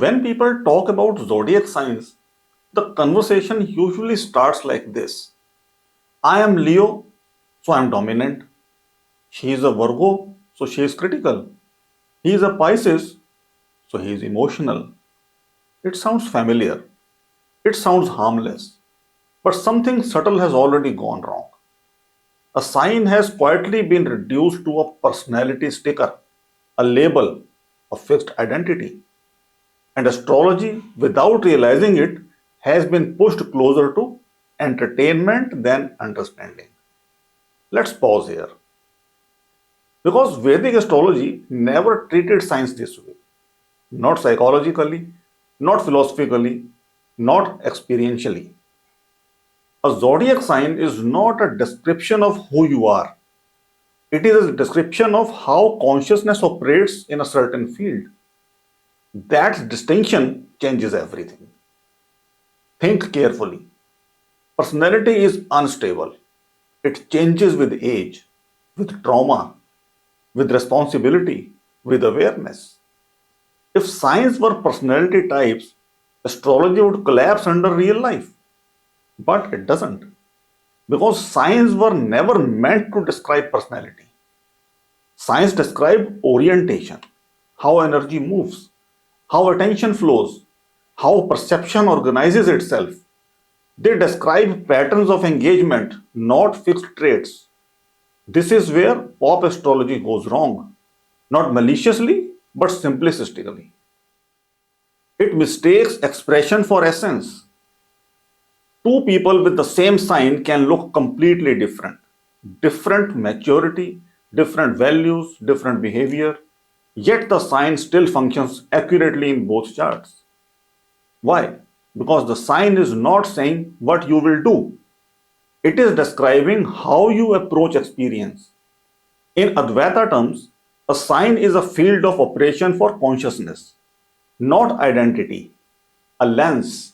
When people talk about zodiac signs, the conversation usually starts like this: I am Leo, so I am dominant. She is a Virgo, so she is critical. He is a Pisces, so he is emotional. It sounds familiar. It sounds harmless. But something subtle has already gone wrong. A sign has quietly been reduced to a personality sticker, a label, a fixed identity. And astrology, without realizing it, has been pushed closer to entertainment than understanding. Let's pause here. Because Vedic astrology never treated science this way. Not psychologically, not philosophically, not experientially. A zodiac sign is not a description of who you are. It is a description of how consciousness operates in a certain field. That distinction changes everything. Think carefully. Personality is unstable. It changes with age, with trauma, with responsibility, with awareness. If signs were personality types, astrology would collapse under real life. But it doesn't. Because signs were never meant to describe personality. Science describes orientation, how energy moves, how attention flows, how perception organizes itself. They describe patterns of engagement, not fixed traits. This is where pop astrology goes wrong, not maliciously, but simplistically. It mistakes expression for essence. Two people with the same sign can look completely different. Different maturity, different values, different behavior, yet the sign still functions accurately in both charts. Why? Because the sign is not saying what you will do, it is describing how you approach experience. In Advaita terms, a sign is a field of operation for consciousness, not identity, a lens.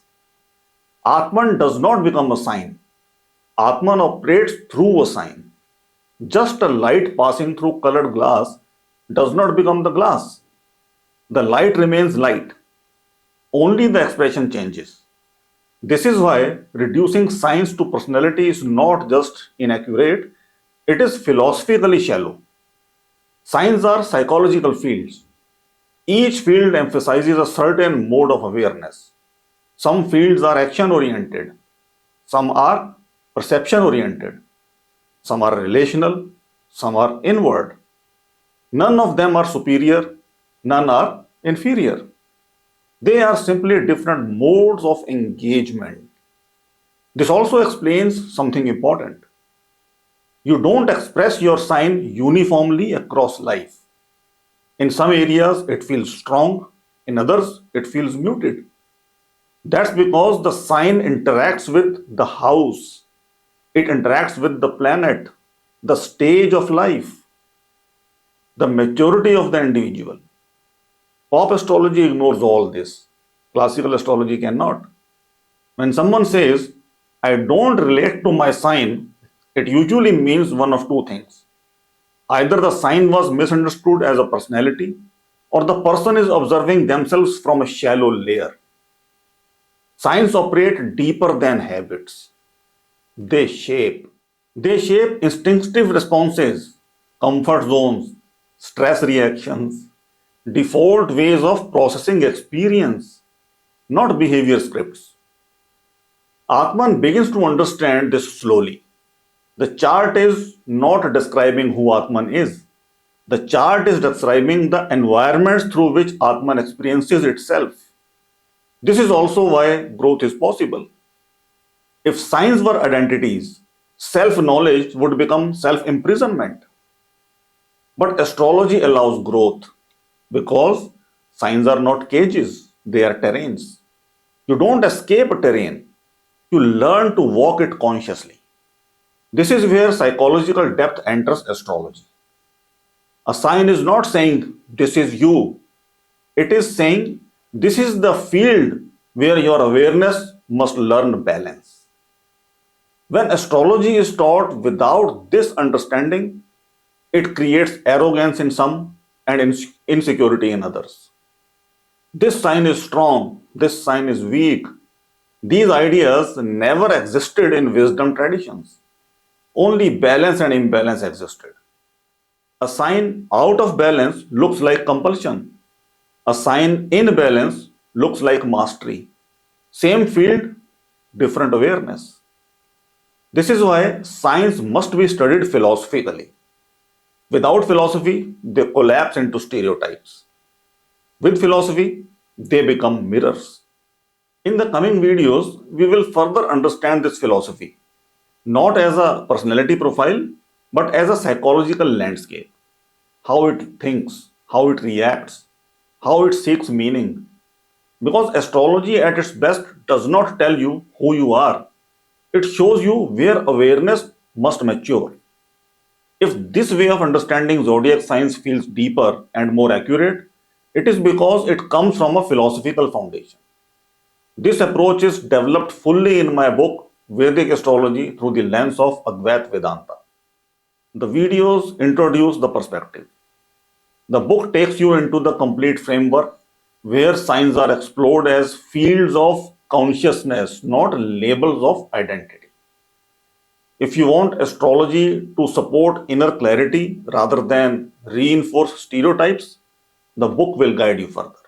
Atman does not become a sign. Atman operates through a sign. Just a light passing through colored glass does not become the glass. The light remains light. Only the expression changes. This is why reducing science to personality is not just inaccurate, it is philosophically shallow. Signs are psychological fields. Each field emphasizes a certain mode of awareness. Some fields are action oriented, some are perception oriented, some are relational, some are inward. None of them are superior, none are inferior. They are simply different modes of engagement. This also explains something important. You don't express your sign uniformly across life. In some areas, it feels strong, in others, it feels muted. That's because the sign interacts with the house, it interacts with the planet, the stage of life, the maturity of the individual. Pop astrology ignores all this. Classical astrology cannot. When someone says, I don't relate to my sign, it usually means one of two things. Either the sign was misunderstood as a personality, or the person is observing themselves from a shallow layer. Signs operate deeper than habits. They shape. They shape instinctive responses, comfort zones, stress reactions, default ways of processing experience, not behavior scripts. Atman begins to understand this slowly. The chart is not describing who Atman is. The chart is describing the environments through which Atman experiences itself. This is also why growth is possible. If signs were identities, self knowledge would become self imprisonment. But astrology allows growth because signs are not cages, they are terrains. You don't escape a terrain, you learn to walk it consciously. This is where psychological depth enters astrology. A sign is not saying, this is you. It is saying, this is the field where your awareness must learn balance. When astrology is taught without this understanding, it creates arrogance in some and insecurity in others. This sign is strong, this sign is weak. These ideas never existed in wisdom traditions. Only balance and imbalance existed. A sign out of balance looks like compulsion. A sign in balance looks like mastery. Same field, different awareness. This is why signs must be studied philosophically. Without philosophy, they collapse into stereotypes. With philosophy, they become mirrors. In the coming videos, we will further understand this philosophy, not as a personality profile, but as a psychological landscape. How it thinks, how it reacts, how it seeks meaning. Because astrology at its best does not tell you who you are, it shows you where awareness must mature. If this way of understanding zodiac signs feels deeper and more accurate, it is because it comes from a philosophical foundation. This approach is developed fully in my book Vedic Astrology through the lens of Advaita Vedanta. The videos introduce the perspective. The book takes you into the complete framework where signs are explored as fields of consciousness, not labels of identity. If you want astrology to support inner clarity rather than reinforce stereotypes, the book will guide you further.